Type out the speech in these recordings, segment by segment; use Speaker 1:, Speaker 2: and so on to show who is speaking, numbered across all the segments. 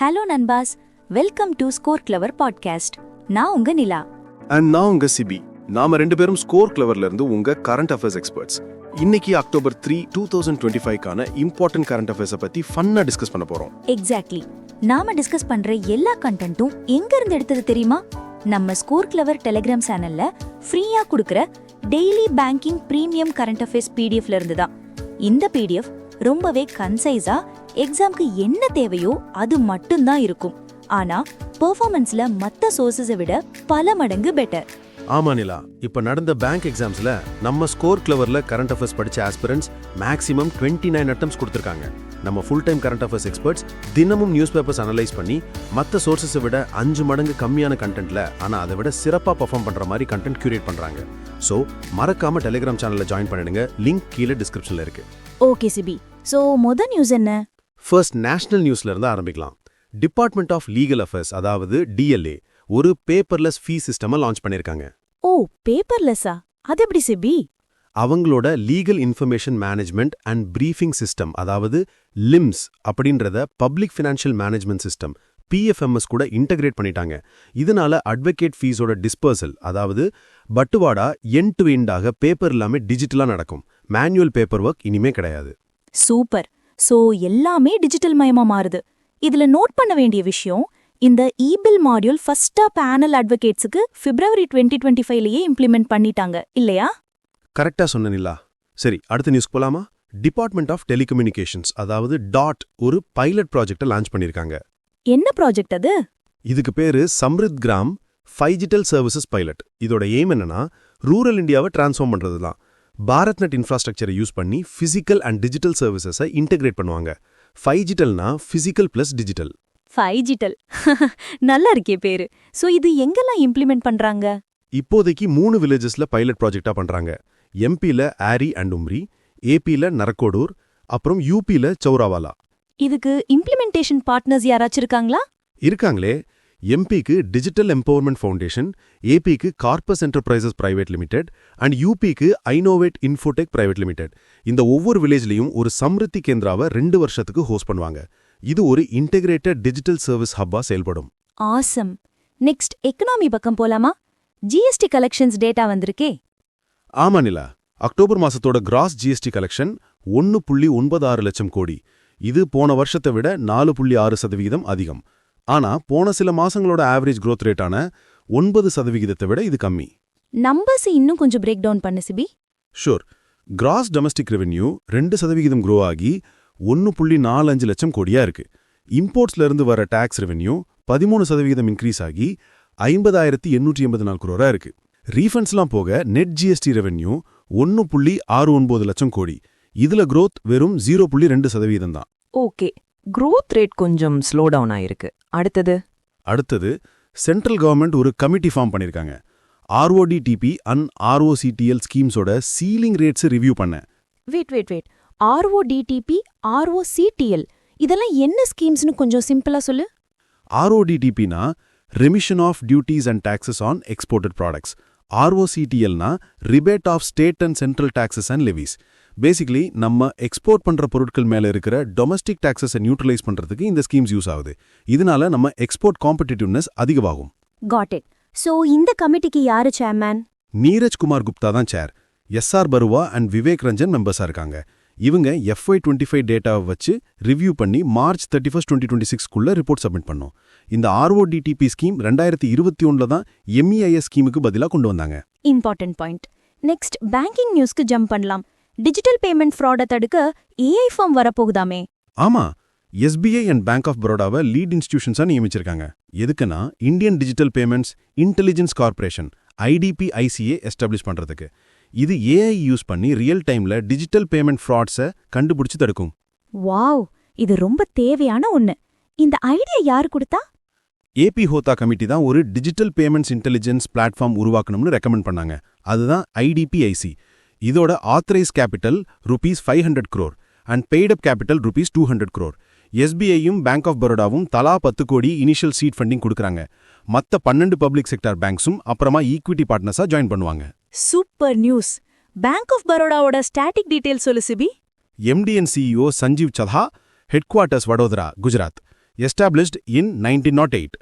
Speaker 1: Hello நண்பாஸ், welcome to Score Clever podcast. நான் உங்க நிலா.
Speaker 2: அண்ட் நான் உங்க சிபி. நாம ரெண்டு பேரும் ஸ்கோர் கிளவர்ல இருந்து உங்க கரண்ட் அஃபேர்ஸ் எக்ஸ்பர்ட்ஸ். இன்னைக்கு அக்டோபர் 3, 2025க்கான இம்பார்ட்டன்ட் கரண்ட் அஃபேர்ஸை பத்தி ஃபன்னா டிஸ்கஸ் பண்ண போறோம்.
Speaker 1: எக்ஸாக்ட்லி. நாம டிஸ்கஸ் பண்ற எல்லா கண்டென்ட்டும் எங்க இருந்து எடுத்தது தெரியுமா? நம்ம ஸ்கோர் கிளவர் டெலிகிராம் சேனல்ல ஃப்ரீயா கொடுக்கற daily banking premium current affairs பிடிஎஃப்ல இருந்து தான். இந்த பிடிஎஃப் ரொம்பவே கன்சைஸா எக்ஸாம்க்கு என்ன தேவையோ அது மட்டும்தான் இருக்கும். ஆனா பெர்ஃபார்மன்ஸ்ல மத்த சோர்சஸை விட பல மடங்கு பெட்டர்.
Speaker 2: ஆமா நிலா, இப்ப நடந்த பேங்க் எக்ஸாம்ஸ்ல நம்ம ஸ்கோர் கிளவர்ல கரண்ட் அஃபேர்ஸ் படிச்ச ஆஸ்பிரண்ட்ஸ் மேக்ஸிமம் 29 அட்டெம்ப்ட்ஸ் கொடுத்திருக்காங்க. நம்ம full time current affairs experts தினமும் நியூஸ் பேப்பர்ஸ் அனலைஸ் பண்ணி மற்ற சோர்சஸை விட 5 மடங்கு கம்மியான கண்டென்ட்ல ஆனா அதை விட சிறப்பா பெர்ஃபார்ம் பண்ற மாதிரி கண்டென்ட் கியூரேட் பண்றாங்க. சோ மறக்காம டெலிகிராம் சேனல்ல ஜாயின் பண்ணிடுங்க. லிங்க் கீழே டிஸ்கிரிப்ஷன்ல இருக்கு.
Speaker 1: ஓகே சிபி, சோ மொத நியூஸ் என்ன?
Speaker 2: ஃபர்ஸ்ட் நேஷனல் நியூஸ்ல இருந்து ஆரம்பிக்கலாம். டிபார்ட்மெண்ட் ஆஃப் லீகல் அஃபேர்ஸ், அதாவது டிஎல்ஏ, ஒரு பேப்பர்லெஸ் ஃபீ சிஸ்டமை லான்ச் பண்ணிருக்காங்க.
Speaker 1: ஓ, பேப்பர்லெஸ்ஸா? அது எப்படி சிபி?
Speaker 2: அவங்களோட legal information management and briefing system, அதாவது லிம்ஸ் அப்படின்றத public financial management system PFMS கூட இன்டகிரேட் பண்ணிட்டாங்க. இதனால அட்வொகேட் ஃபீஸோட டிஸ்பர்சல், அதாவது பட்டுவாடா எண்ட் டு எண்டாக பேப்பர் எல்லாமே டிஜிட்டலா நடக்கும். மேனுவல் பேப்பர் ஒர்க் இனிமே கிடையாது.
Speaker 1: சூப்பர். சோ எல்லாமே டிஜிட்டல் மயமா மாறுது. இதுல நோட் பண்ண வேண்டிய விஷயம், இந்த இபில் மாடியூல் ஃபர்ஸ்டா பேனல் அட்வொகேட்ஸுக்கு February 2025லயே இம்ப்ளிமெண்ட் பண்ணிட்டாங்க இல்லையா?
Speaker 2: கரெக்டா சொன்னீங்களா? சரி, அடுத்த நியூஸ் போலாமா? டிபார்ட்மெண்ட் ஆஃப் டெலிகம்யூனிகேஷன்ஸ், அதாவது டாட், ஒரு பைலட் ப்ராஜெக்டை லான்ச் பண்ணிருக்காங்க.
Speaker 1: என்ன ப்ராஜெக்ட் அது?
Speaker 2: இதுக்கு பேரு சம்ரித் கிராம் ஃபைஜிட்டல் சர்வீசஸ் பைலட். இதோட எய்ம் என்னன்னா ரூரல் இந்தியாவை டிரான்ஸ்ஃபார்ம் பண்றதுதான். பாரத்நெட் இன்ஃப்ராஸ்ட்ரக்சரை யூஸ் பண்ணி பிசிக்கல் அண்ட் டிஜிட்டல் சர்வீசஸை இன்டகிரேட் பண்ணுவாங்க. ஃபைஜிட்டல்னா பிசிக்கல் பிளஸ் டிஜிட்டல்.
Speaker 1: ஃபைஜிட்டல் நல்லா இருக்கே பேரு. சோ இது எங்கெல்லாம் இம்ப்ளிமெண்ட் பண்றாங்க?
Speaker 2: இப்போதைக்கு 3 வில்லேஜஸ்ல பைலட் ப்ராஜெக்டா பண்றாங்க. எம்பில ஆரி அண்ட் உம்ரி, ஏபில நரக்கோடூர், அப்புறம் யூபில சௌராவாலா.
Speaker 1: இதுக்கு இம்ப்ளிமெண்டேஷன் பார்ட்னர்ஸ் யாராச்சும் இருக்காங்களா?
Speaker 2: இருக்காங்களே. எம்பிக்கு டிஜிட்டல் எம்பவர்மெண்ட் ஃபவுண்டேஷன், ஏபிக்கு Corpus Enterprises Private Limited and யூபிக்கு ஐனோவேட் இன்ஃபோடெக் பிரைவேட் லிமிடெட். இந்த ஒவ்வொரு வில்லேஜ்லயும் ஒரு சம்ருத்தி கேந்திராவை 2 வருஷத்துக்கு ஹோஸ்ட் பண்ணுவாங்க. இது ஒரு இன்டகிரேட்டட் டிஜிட்டல் சர்வீஸ் ஹப்பா செயல்படும்.
Speaker 1: ஆசம். நெக்ஸ்ட் எக்கனாமி பக்கம் போலாமா? ஜிஎஸ்டி கலெக்ஷன்ஸ் டேட்டா வந்திருக்கே.
Speaker 2: ஆமா நிலா, அக்டோபர் மாசத்தோட கிராஸ் ஜிஎஸ்டி கலெக்ஷன் 1.96 லட்சம் கோடி. இது போன வருஷத்தை விட 4.6% அதிகம். ஆனா போன சில மாசங்களோட ஆவரேஜ் growth ரேட்டான 9% விட இது கம்மி.
Speaker 1: நம்பர்ஸ் இன்னும் கொஞ்சம் பிரேக் டவுன் பண்ணு சிபி.
Speaker 2: Sure. Gross domestic revenue 2% grow ஆகி 1.45 லட்சம் கோடியா இருக்கு. இம்போர்ட்ஸ்ல இருந்து வர டாக்ஸ் ரெவென்யூ 13% இன்க்ரீஸ் ஆகி 50,884 crore இருக்கு. ரீஃபண்ட்ஸ்லாம் போக நெட் ஜிஎஸ்டி ரெவென்யூ 1.69 லட்சம் கோடி. இதுல growth வெறும் 0.2% தான்.
Speaker 3: ஓகே, growth ரேட் கொஞ்சம் ஸ்லோ டவுன் ஆயிருக்கு. அடுத்தது
Speaker 2: சென்ட்ரல் கவர்மெண்ட் ஒரு கமிட்டி ஃபார்ம் பண்ணிருக்காங்க. RODTP அண்ட் ROCTL ஸ்கீம்ஸோட சீலிங் ரேட்ஸ் ரிவ்யூ பண்ண.
Speaker 1: வெயிட். RODTP, ROCTL இதெல்லாம் என்ன ஸ்கீம்ஸ்னு கொஞ்சம் சிம்பிளா சொல்லு.
Speaker 2: RODTPனா remission of duties and taxes on exported products. ROCTLனா rebate of state and central taxes and levies. Basically நம்ம எக்ஸ்போர்ட் பண்ற பொருட்கள் மேல இருக்கிற டொமஸ்டிக் டாக்ஸஸை நியூட்ரலைஸ் பண்றதுக்கு இந்த ஸ்கீம்ஸ் யூஸ் ஆகுது. இதனால நம்ம எக்ஸ்போர்ட் காம்படிட்டிவ்னஸ் அதிகமாகும்.
Speaker 1: Got it. சோ இந்த கமிட்டிக்கு யாரு சேர்மேன்?
Speaker 2: நீரஜ் குமார் குப்தா தான் sir. SR Barua and Vivek Ranjan மெம்பர்ஸா இருக்காங்க. இவங்க FY25 டேட்டாவை வச்சு ரிவ்யூ பண்ணி March 31, 2026க்குள்ள ரிப்போர்ட் சப்மிட் பண்ணோம். இந்த RODTP ஸ்கீம் 2021ல தான் MEIS ஸ்கீமுக்கு பதிலா கொண்டு வந்தாங்க.
Speaker 1: Important point. நெக்ஸ்ட் பேங்கிங் நியூஸ்க்கு ஜம்ப் பண்ணலாம். டிஜிட்டல் பேமெண்ட் ஃப்ராட தடுக்க AI ஃபார்ம் வரப்போகுதாமே.
Speaker 2: ஆமா, SBI அண்ட் பேங்க் ஆஃப் பரோடாவை லீட் இன்ஸ்டிடியூஷன்ஸா நியமிச்சிருக்காங்க. எதுக்குன்னா Indian Digital payments Intelligence Corporation IDPICA establish பண்றதுக்கு. இது AI யூஸ் பண்ணி ரியல் டைம்ல டிஜிட்டல் பேமெண்ட் ஃப்ராட்ஸை கண்டுபிடிச்சு தடுக்கும்.
Speaker 1: வாவ், இது ரொம்ப தேவையான ஒண்ணு. இந்த ஐடியா யாரு கொடுத்தா?
Speaker 2: AP ஹோத்தா கமிட்டி தான் ஒரு டிஜிட்டல் பேமெண்ட்ஸ் இன்டெலிஜென்ஸ் பிளாட்ஃபார்ம் உருவாக்கணும்னு ரெக்கமெண்ட் பண்ணாங்க. அதுதான் IDPIC. இதோட authorised capital ₹500 crore and paid up capital ₹200 crore. SBIயும் பேங்க் ஆஃப் பரோடாவும் தலா 10 கோடி இனிஷியல் சீட் ஃபண்டிங் கொடுக்கறாங்க. மத்த 12 பப்ளிக் செக்டார் பேங்க்ஸும் அப்புறமா ஈக்விட்டி பார்ட்னர்ஸா ஜாயின் பண்ணுவாங்க.
Speaker 1: Super news. பேங்க் ஆஃப் பரோடாவோட ஸ்டாட்டிக் டீடைல் சொல்லு Sibi.
Speaker 2: MD and CEO Sanjiv Chadha, headquarters Vadodara, Gujarat. established in 1908.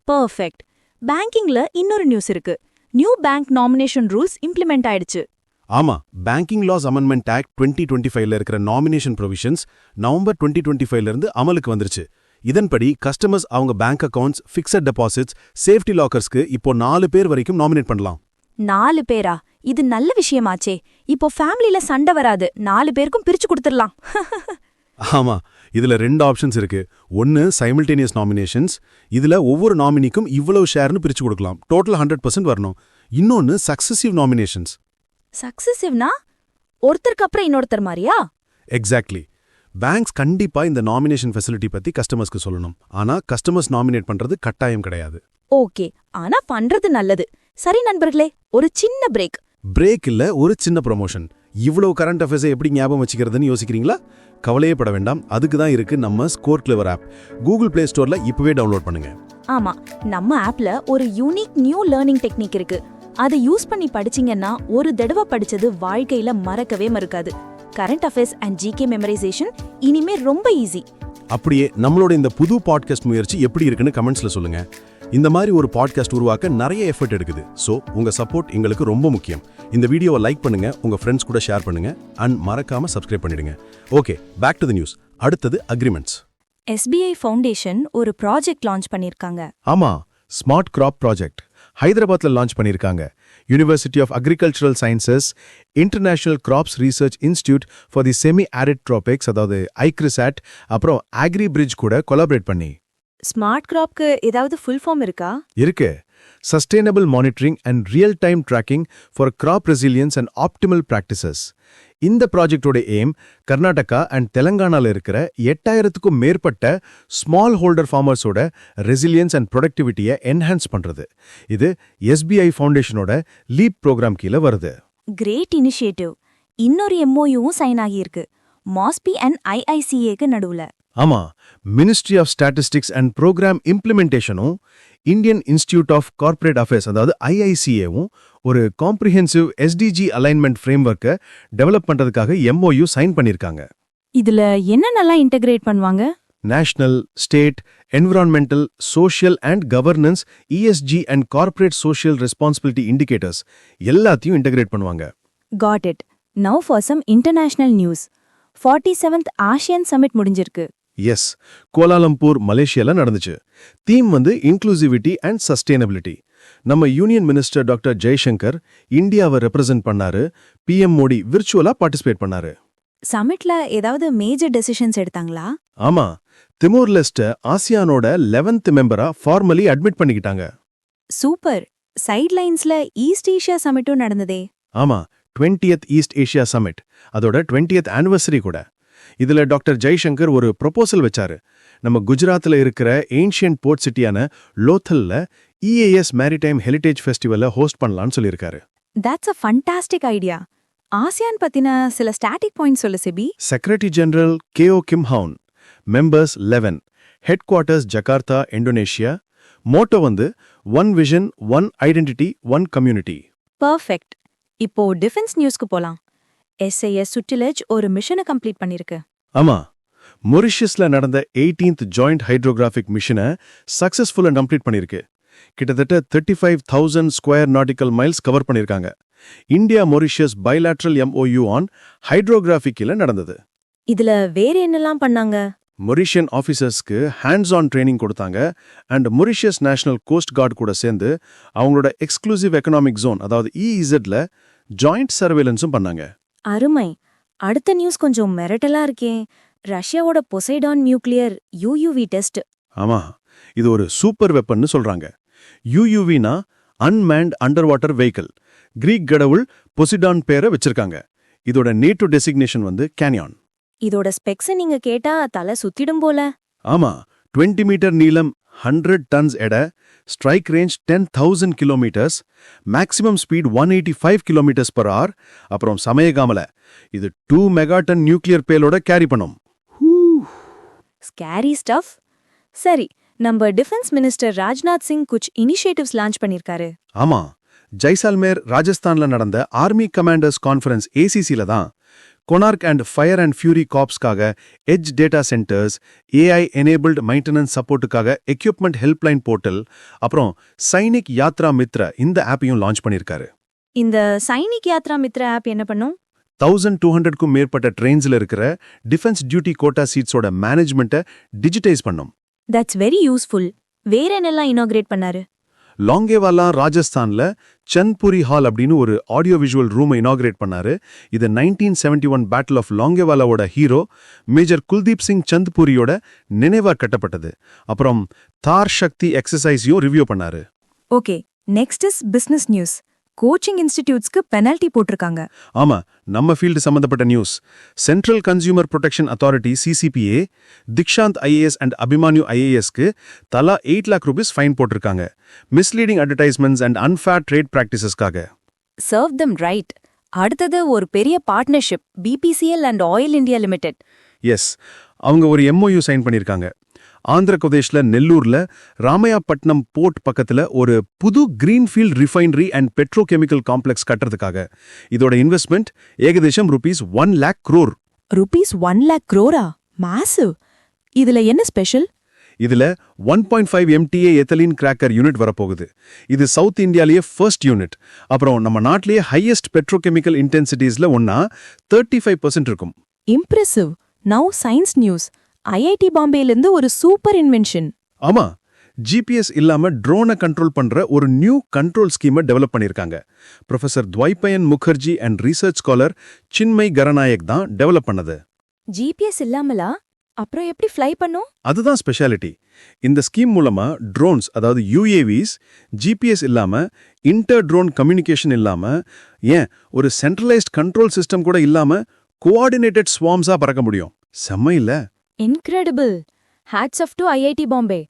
Speaker 1: Perfect. பேங்கிங்ல இன்னொரு நியூஸ் இருக்கு. New bank nomination rules implement ஆயிடுச்சு.
Speaker 2: ஆமா, பேங்கிங் லாஸ் அமெண்ட்மெண்ட் ஆக்ட் 2025ல இருக்கிற நாமினேஷன் ப்ரொவிஷன்ஸ் நவம்பர் 2025ல இருந்து அமலுக்கு வந்துருச்சு. இதன்படி கஸ்டமர்ஸ் அவங்க bank accounts, fixed deposits, safety லாக்கர்ஸ்க்கு இப்போ 4 பேர் வரைக்கும் நாமினேட் பண்ணலாம்.
Speaker 1: 4 பேரா? இது நல்ல விஷயமாச்சே. இப்போ ஃபேமிலில சண்டை வராது. 4 பேருக்கும் பிரிச்சு கொடுத்துடலாம்.
Speaker 2: ஆமா, இதுல 2 ஆப்ஷன்ஸ் இருக்கு. ஒன்னு சைமல்டேனியஸ் நாமினேஷன்ஸ், இதுல ஒவ்வொரு நாமினிக்கும் இவ்வளவு ஷேர்னு பிரிச்சு கொடுக்கலாம். டோட்டல் 100% வரணும். இன்னொன்னு சக்சசிவ் நாமினேஷன்ஸ்.
Speaker 1: சக்சசிவ்னா ஒருத்தருக்கு அப்புறம் இன்னொருத்தர் மாதிரியா?
Speaker 2: எக்ஸாக்ட்லி. பேங்க்ஸ் கண்டிப்பா இந்த நாமினேஷன் ஃபெசிலிட்டி பத்தி கஸ்டமர்ஸ்க்கு சொல்லணும். ஆனா கஸ்டமர்ஸ் நாமினேட் பண்றது கட்டாயம் கிடையாது.
Speaker 1: ஓகே, ஆனா பண்றது நல்லது. சரி நண்பர்களே, ஒரு சின்ன பிரேக்.
Speaker 2: பிரேக் இல்ல, ஒரு சின்ன ப்ரொமோஷன். இவ்வளவு கரண்ட் அஃபேர்ஸை எப்படி ஞாபகம் வச்சுக்கிறதுன்னு யோசிக்கிறீங்களா? கவலையே பட வேண்டாம், அதுக்கு தான் இருக்கு நம்ம score clever app. Google play ஸ்டோர்ல இப்பவே டவுன்லோட் பண்ணுங்க.
Speaker 1: ஆமா, நம்ம ஆப்ல ஒரு யூனிக் நியூ லேர்னிங் டெக்னிக் இருக்கு. அதை யூஸ் பண்ணி படிச்சீங்கன்னா ஒரு தடவை படிச்சது வாழ்க்கையில மறக்கவே மறக்காது. Current affairs and GK memorisation இனிமே ரொம்ப ஈஸி.
Speaker 2: அப்படியே நம்மளோட இந்த புது பாட்காஸ்ட் முயற்சி எப்படி இருக்குன்னு கமெண்ட்ஸ்ல சொல்லுங்க. இந்த மாதிரி ஒரு பாட்காஸ்ட் உருவாக்க நிறைய எஃபர்ட் எடுக்குது. ஸோ உங்க சப்போர்ட் எங்களுக்கு ரொம்ப முக்கியம். இந்த வீடியோவை லைக் பண்ணுங்க, உங்க ஃப்ரெண்ட்ஸ் கூட ஷேர் பண்ணுங்க, அண்ட் மறக்காம சப்ஸ்கிரைப் பண்ணிடுங்க. Okay, back to the news. அடுத்தது அக்ரிமெண்ட்ஸ்.
Speaker 1: எஸ்பிஐ ஃபவுண்டேஷன் ஒரு ப்ராஜெக்ட் லான்ச் பண்ணிருக்காங்க.
Speaker 4: ஆமா, ஸ்மார்ட் கிராப் ப்ராஜெக்ட் ஹைதராபாத்ல லான்ச் பண்ணிருக்காங்க. University of agricultural sciences, international crops research institute for the semi arid tropics, அதாவது ஐக்ரிசாட், அப்புறம் ஆக்ரி பிரிட்ஜ் கூட கொலாபரேட் பண்ணி.
Speaker 1: ஸ்மார்ட் கிராப்க்கு ஏதாவது ஃபுல் ஃபார்ம் இருக்கா?
Speaker 4: இருக்கு. Sustainable monitoring and real time tracking for crop resilience and optimal practices. இந்த ப்ராஜெக்டோட எய்ம் கர்நாடகா அண்ட் தெலங்கானால இருக்கிற 8000க்கும் மேற்பட்ட ஸ்மால் ஹோல்டர் ஃபார்மர்ஸோட ரெசிலியன்ஸ் அண்ட் ப்ரொடக்டிவிட்டியை என்ஹான்ஸ் பண்றது. இது எஸ்பிஐ ஃபவுண்டேஷனோட லீப் ப்ரோக்ராம் கீழே வருது.
Speaker 1: Great initiative. இன்னொரு எம்ஓயுவும் சைன் ஆகியிருக்கு, மாஸ்பி அண்ட் ஐஐசிஏக்கு நடுவுல.
Speaker 4: ஆமா, Ministry of Statistics and Programme இம்ப்ளிமெண்டேஷனும் Indian Institute of Corporate Affairs, அதாவது ஐஐசிஏவும் ஒரு காம்ப்ரிஹென்சிவ் எஸ்டிஜி அலைன்மெண்ட் ஃப்ரேம்வொர்க்கை டெவலப் பண்றதுக்காக எம்ஓயு சைன் பண்ணிருக்காங்க.
Speaker 1: இதுல என்னென்னலாம் இன்டகிரேட் பண்ணுவாங்க?
Speaker 4: National, state, environmental, social and governance, ESG and corporate social responsibility indicators எல்லாத்தையும் இன்டகிரேட் பண்ணுவாங்க.
Speaker 1: Got it. Now for some international news. 47th ASEAN summit முடிஞ்சிருக்கு.
Speaker 4: எஸ், கோலாலம்பூர் மலேசியால நடந்துச்சு. Theme inclusivity and sustainability. நம்ம யூனியன் மினிஸ்டர் டாக்டர் ஜெய்சங்கர் இந்தியாவை represent பண்ணாரு. PM Modi விர்ச்சுவலா participate பண்ணாரு.
Speaker 1: சமிட்ல ஏதாவது மேஜர் டெசிஷன்ஸ் எடுத்தாங்களா?
Speaker 4: ஆமா, திமோர் லெஸ்ட ஆசியானோட 11th மெம்பரா ஃபார்மலி அட்மிட் பண்ணிக்கிட்டாங்க.
Speaker 1: சூப்பர். சைட்லைன்ஸ்ல ஈஸ்ட் ஏஷியா சமிட்டும் நடந்ததே.
Speaker 4: ஆமா, 20th ஈஸ்ட் ஏஷியா சமிட், அதோட 20th ஆனிவர்சரி கூட. இதுல டாக்டர் ஜெய்சங்கர் ஒரு ப்ரொபோசல் வச்சாரு. நம்ம குஜராத்ல இருக்கிற ஏன்ஷியன்ட் போர்ட் சிட்டியான லோத்தல்ல இஏஎஸ் மேரிடைம் ஹெரிடேஜ் ஃபெஸ்டிவலை ஹோஸ்ட் பண்ணலாம்னு சொல்லியிருக்காரு.
Speaker 1: That's a fantastic idea. ASEAN பத்தின சில ஸ்டாட்டிக் பாயிண்ட் சொல்லு Sebi.
Speaker 4: Secretary general Kao Kim Hourn, members 11, headquarters Jakarta, Indonesia. Motto one vision, one identity, one community.
Speaker 1: Perfect. இப்போ டிஃபென்ஸ் நியூஸ்க்கு போலாம். எஸ்ஐஎஸ் சுட்டிலஜ் ஒரு மிஷனை கம்ப்ளீட் பண்ணிருக்கு.
Speaker 4: ஆமா, மொரிஷியஸ்ல நடந்த 18th ஜாயிண்ட் ஹைட்ரோகிராஃபிக் மிஷனை சக்சஸ்ஃபுல்லா கம்ப்ளீட் பண்ணிருக்கு. கிட்டத்தட்ட 35,000 ஸ்கொயர் நாட்டிக்கல் மைல்ஸ் கவர் பண்ணிருக்காங்க. India Mauritius bilateral MoU on ஹைட்ரோகிராஃபிக்கில நடந்தது.
Speaker 1: இதுல வேற என்னெல்லாம் பண்ணாங்க?
Speaker 4: மொரிஷியன் ஆஃபீஸர்ஸ்க்கு ஹேண்ட்ஸ் ஆன் ட்ரைனிங் கொடுத்தாங்க. And Mauritius National Coast Guard கூட சேர்ந்து அவங்களோட எக்ஸ்க்ளூசிவ் எக்கனாமிக் ஜோன், அதாவது இஇசட்ல ஜாயிண்ட் சர்வேலன்ஸும் பண்ணாங்க.
Speaker 1: அருமை. அடுத்த நியூஸ் கொஞ்சம் மிரட்டலா இருக்கே. ரஷ்யாவோட பொசைடான் நியூக்ளியர் யூயூவி டெஸ்ட்.
Speaker 4: ஆமா, இது ஒரு சூப்பர் வெப்பன்னு சொல்றாங்க. யூயூவினா unmanned under water vehicle. Greek கடவுள் பொசிடான் பேரை வச்சிருக்காங்க. இதோட நேட்டோ டெசிக்னேஷன் கேனியான்.
Speaker 1: இதோட ஸ்பெக்ஸ் நீங்க கேட்டா தலை சுத்திடும் போல.
Speaker 4: ஆமா, 20 மீட்டர் நீளம், 100 டன்ஸ் எடை, strike range 10,000 kilometres, maximum speed 185 kilometres per hour. அப்புறம் சமயகாமல இது 2 மெகாடன் நியூக்ளியர் பேலோட கேரி பண்ணும்.
Speaker 1: Scary stuff. சரி, நம்ம டிஃபென்ஸ் மினிஸ்டர் ராஜ்நாத் சிங் குச் இனிஷியேட்டிவ்ஸ் லான்ச் பண்ணிருக்காரு.
Speaker 4: ஆமா, ஜைசால்மேர் ராஜஸ்தான்ல நடந்த ஆர்மி கமாண்டர்ஸ் கான்ஃபரன்ஸ் ACCல தான் Konark and fire and fury காப்ஸ்க்காக edge data centres, AI enabled maintenance சப்போர்ட்டுக்காக எக்யூப்மெண்ட் ஹெல்ப்லைன் போர்ட்டல், அப்புறம் சைனிக் யாத்ரா மித்ரா இந்த ஆப்பையும் லான்ச் பண்ணியிருக்காரு.
Speaker 1: இந்த சைனிக் யாத்ரா மித்ரா ஆப் என்ன பண்ணும்?
Speaker 4: 1200க்கும் மேற்பட்ட ட்ரெயின்ஸ்ல இருக்கிற டிஃபென்ஸ் டியூட்டி கோட்டா சீட்ஸோட மேனேஜ்மெண்ட்டை டிஜிட்டைஸ் பண்ணும்.
Speaker 1: That's very useful. வேற என்னெல்லாம் இனாகிரேட் பண்ணாரு?
Speaker 4: லாங்கேவாலா ராஜஸ்தான்ல சந்த்புரி ஹால் அப்படின்னு ஒரு ஆடியோ விஷுவல் ரூமை இனாகிரேட் பண்ணாரு. இது 1971 பேட்டில் ஆஃப் லாங்கேவாலாவோட ஹீரோ மேஜர் குல்தீப் சிங் சந்த்புரியோட நினைவா கட்டப்பட்டது. அப்புறம் தார் சக்தி எக்ஸசைஸையும் ரிவ்யூ பண்ணாரு.
Speaker 1: Okay, next is business news. Coaching இன்ஸ்டிடியூட்ஸ்க்கு பெனல்டி போட்டிருக்காங்க.
Speaker 4: ஆமா, நம்ம ஃபீல்டு சம்பந்தப்பட்ட news. Central consumer protection authority CCPA Dikshant IAS and Abhimanyu ஐஏஎஸ்க்கு தலா 8 lakh rupees ஃபைன் போட்டிருக்காங்க. Misleading advertisements and unfair trade பிராக்டிசஸ்க்காக.
Speaker 1: Serve them right. அடுத்தது ஒரு பெரிய partnership, BPCL and Oil India Limited.
Speaker 4: Yes, அவங்க ஒரு எம்ஓயு சைன் பண்ணியிருக்காங்க. ஆந்திர பிரதேஷ்ல நெல்லூர்ல ராமையாப்பட்டினம் போர்ட் பக்கத்துல ஒரு புது greenfield refinery and petrochemical complex கட்டுறதுக்காக. இதோட இன்வெஸ்ட்மெண்ட் ஏகதேசம் ₹1 lakh crore.
Speaker 1: ₹1 lakh crore? Massive. இதுல என்ன ஸ்பெஷல்?
Speaker 4: இதுல 1.5 MTA எத்தலீன் கிராக்கர் யூனிட் வரப்போகுது. இது சவுத் இந்தியாலேயே ஃபர்ஸ்ட் யூனிட். அப்புறம் நம்ம நாட்டிலேயே ஹையஸ்ட் பெட்ரோகெமிக்கல் இன்டென்சிட்டிஸ்ல ஒன்னா 35% இருக்கும்.
Speaker 1: Impressive. Now science news. IIT பாம்பேலேருந்து ஒரு சூப்பர் இன்வென்ஷன்.
Speaker 4: ஆமா, ஜிபிஎஸ் இல்லாம ட்ரோனை கண்ட்ரோல் பண்ற ஒரு நியூ கண்ட்ரோல் ஸ்கீமை டெவலப் பண்ணிருக்காங்க. Professor Dwaipayan Mukherjee and research scholar Chinmay Karanayak தான் டெவலப் பண்ணது.
Speaker 1: ஜிபிஎஸ் இல்லாமலா? அப்புறம் எப்படி ஃப்ளை பண்ணும்?
Speaker 4: அதுதான் ஸ்பெஷாலிட்டி. இந்த ஸ்கீம் மூலமா ட்ரோன்ஸ், அதாவது UAVs, ஜிபிஎஸ் இல்லாம, இன்டர் ட்ரோன் கம்யூனிகேஷன் இல்லாம, ஏன் ஒரு சென்ட்ரலைஸ்ட் கண்ட்ரோல் சிஸ்டம் கூட இல்லாம கோஆர்டினேட்டட் ஸ்வார்ம்ஸா பறக்க முடியும். செம்ம இல்ல?
Speaker 1: Incredible. Hats off to IIT Bombay.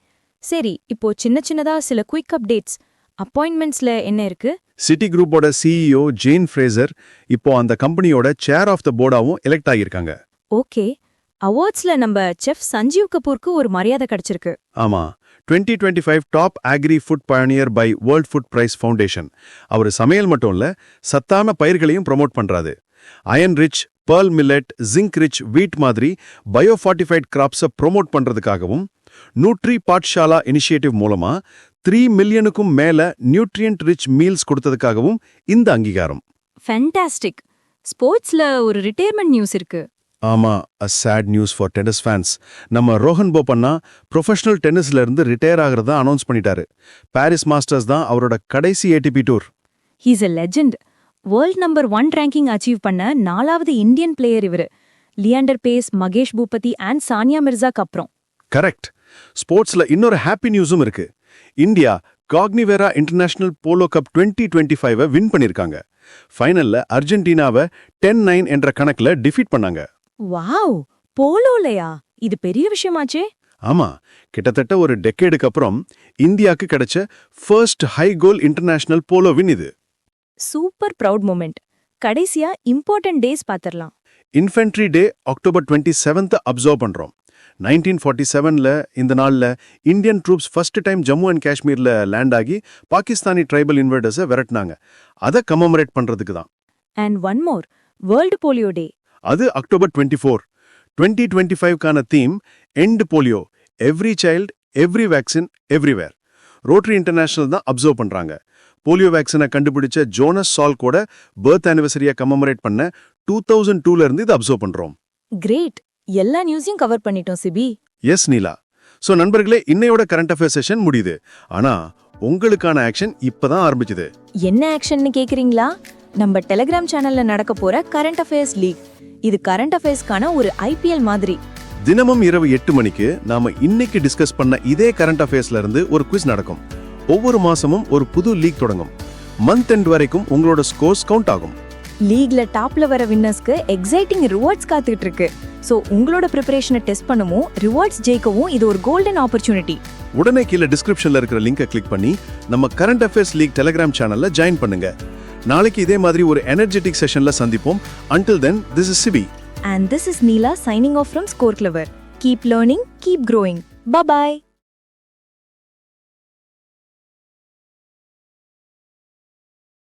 Speaker 1: சரி, இப்போ சின்னதா சில குயிக் அப்டேட்ஸ். அப்பாயின்மெண்ட்ஸ்ல என்ன இருக்கு?
Speaker 4: சிட்டி குரூப்போட சிஇஓ ஜேன் ஃப்ரேசர் இப்போ அந்த கம்பெனியோட சேர் ஆஃப் த போர்டாவும் எலெக்ட் ஆகியிருக்காங்க.
Speaker 1: ஓகே. அவார்ட்ஸ்ல நம்ம செஃப் சஞ்சீவ் கபூருக்கு ஒரு மரியாதை கிடைச்சிருக்கு.
Speaker 4: ஆமா, 2025 top agri food pioneer by World Food Prize Foundation. அவர் சமையல் மட்டும் இல்ல, சத்தான பயிர்களையும் ப்ரொமோட் பண்றாரு. Iron rich, pearl millet, zinc rich wheat மாதிரி பயோஃபார்ட்டிஃபைட் கிராப்ஸை ப்ரொமோட் பண்றதுக்காகவும் நியூட்ரி பாட்ஷாலா இனிஷியேட்டிவ் மூலமா 3 மில்லியனுக்கும் மேல நியூட்ரியன்ட் ரிச் மீல்ஸ் கொடுத்ததுக்காகவும் இந்த அங்கீகாரம்.
Speaker 1: ஃபேண்டாஸ்டிக். ஸ்போர்ட்ஸ்ல ஒரு ரிட்டையர்மெண்ட் நியூஸ் இருக்கு.
Speaker 4: ஆமா, a sad news for tennis fans. நம்ம ரோஹன் போபண்ணா ப்ரொஃபஷனல் டென்னிஸ்ல இருந்து ரிட்டையர் ஆகிறதா அனௌன்ஸ் பண்ணிட்டாரு. பாரிஸ் மாஸ்டர்ஸ் தான் அவரோட கடைசி ATP tour.
Speaker 1: He's a legend. World number 1 ranking achieve பண்ண 4வது இந்தியன் பிளேயர் இவரு. லியாண்டர் பேஸ், மகேஷ் பூபதி அண்ட் சானியா மிர்சாக்கு அப்புறம்.
Speaker 4: கரெக்ட். ஸ்போர்ட்ஸ்ல இன்னொரு ஹாப்பி நியூஸும் இருக்கு. India Cognivera international polo cup 2025 win பண்ணிருக்காங்க. ஃபைனல்ல அர்ஜென்டினாவை 10-9 என்ற கணக்குல டிஃபீட் பண்ணாங்க.
Speaker 1: வாவ், போலோலையா? இது பெரிய விஷயமாச்சே.
Speaker 4: ஆமா, கிட்டத்தட்ட ஒரு டெக்கேடுக்கு அப்புறம் இந்தியாக்கு கிடைச்ச first high goal international polo win இது.
Speaker 1: Super proud moment. கடைசியா இம்பார்ட்டன்ட் டேஸ் பாத்திரலாம்.
Speaker 4: இன்ஃபென்ட்ரி டே அக்டோபர் 27 அப்சர்வ் பண்றோம். 1947ல இந்த நாள்ல Indian troops first time Jammu and காஷ்மீர்ல லேண்ட் ஆகி பாகிஸ்தானி ட்ரைபல் இன்வெடர்ஸை விரட்டினாங்க. அதை கமமரேட் பண்றதுக்கு தான்.
Speaker 1: And one more, world polio day.
Speaker 4: அது அக்டோபர் 24. 2025க்கான theme end polio, every child every vaccine everywhere. Rotary International தான் அப்சர்வ் பண்றாங்க. போலியோ வேக்சினை கண்டுபிடிச்ச ஜோனஸ் சால்கோட பர்த் ஆனிவர்சரியை கமமரேட் பண்ண 2002ல இருந்து இது அப்சர்வ் பண்றோம்.
Speaker 1: கிரேட். எல்லா நியூஸையும் கவர் பண்ணிட்டோம் சிபி.
Speaker 4: எஸ் நீலா. சோ நண்பர்களே, இன்னையோட கரண்ட் அஃபேர்ஸ் செஷன் முடியுது. ஆனா உங்களுக்கான ஆக்ஷன் இப்பதான் ஆரம்பிச்சது.
Speaker 1: என்ன ஆக்ஷன்னு கேக்குறீங்களா? நம்ம டெலிகிராம் சேனல்ல நடக்க போற கரண்ட் அஃபேர்ஸ் லீக். இது கரண்ட் அஃபேர்ஸ்க்கான ஒரு IPL மாதிரி.
Speaker 4: தினமும் இரவு 8 மணிக்கு நாம இன்னைக்கு டிஸ்கஸ் பண்ண இதே கரண்ட் அஃபேர்ஸ்ல இருந்து ஒரு குவிஸ் நடக்கும். ஒவ்வொரு மாசமும் ஒரு புது லீக் தொடங்கும். மந்த் எண்ட் வரைக்கும் உங்களோட ஸ்கோர்ஸ் கவுண்ட் ஆகும்.
Speaker 1: லீக்ல டாப்ல வர வின்னர்ஸ்க்கு எக்ஸைட்டிங் ரிவார்ட்ஸ் காத்துட்டு இருக்கு. சோ உங்களோட ப்ரிப்பரேஷனை டெஸ்ட் பண்ணவும், ரிவார்ட்ஸ் ஜெயிக்கவும் இது ஒரு கோல்டன் ஆப்பர்ச்சுனிட்டி.
Speaker 4: உடனே கீழே டிஸ்கிரிப்ஷன்ல இருக்கிற லிங்கை கிளிக் பண்ணி நம்ம கரண்ட் அஃபேர்ஸ் லீக் டெலிகிராம் சேனல்ல ஜாயின் பண்ணுங்க. நாளைக்கு இதே மாதிரி ஒரு எனர்ஜெட்டிக் செஷன்ல சந்திப்போம். Until then, this is Sibi.
Speaker 1: And this is Neela signing off from Score Clever. Keep learning, keep growing. Bye-bye.